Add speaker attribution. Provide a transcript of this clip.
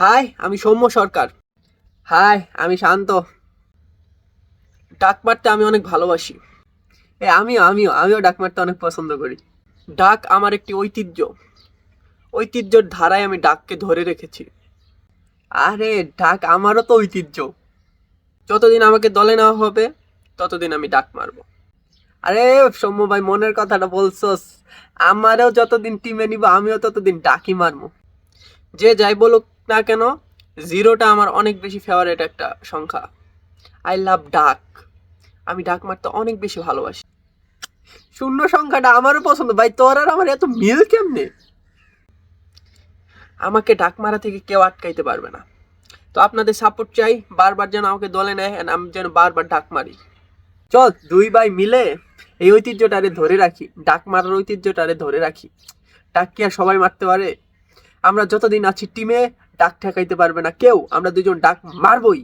Speaker 1: High, আমি সৌম্য সরকার। High, আমি শান্ত। ডাক মারতে আমি অনেক ভালোবাসি। আমিও ডাক মারতে অনেক পছন্দ করি। ডাক আমার একটি ঐতিহ্য। ঐতিহ্যর ধারায় আমি ডাককে ধরে রেখেছি। আরে, ডাক আমারও তো ঐতিহ্য। যতদিন আমাকে দলে নেওয়া হবে ততদিন আমি ডাক মারবো। আরে সৌম্য ভাই, মনের কথাটা বলছোস। আমারও যতদিন টিমে নিব আমিও ততদিন ডাকই মারবো। যে যাই বলুক না কেন, জিরোটা আমার অনেক বেশি ফেভারিট একটা সংখ্যা। আই লাভ ডাক। আমি ডাক মারতে অনেক বেশি ভালোবাসি। শূন্য সংখ্যাটা আমারও পছন্দ ভাই। তোর আর আমার এত মিল কেমনে? আমাকে ডাক মারা থেকে কেউ আটকাইতে পারবে না। তো আপনাদের সাপোর্ট চাই, বারবার যেন আমাকে দলে নেয়, আমি যেন বারবার ডাক মারি। চল দুই ভাই মিলে এই ঐতিহ্যটারে ধরে রাখি, ডাক মারার ঐতিহ্যটারে ধরে রাখি। ডাক কি আর সবাই মারতে পারে? আমরা যতদিন আছি টিমে, ডাক ঠেকাইতে পারবে না কেউ। আমরা দুজন ডাক মারবই।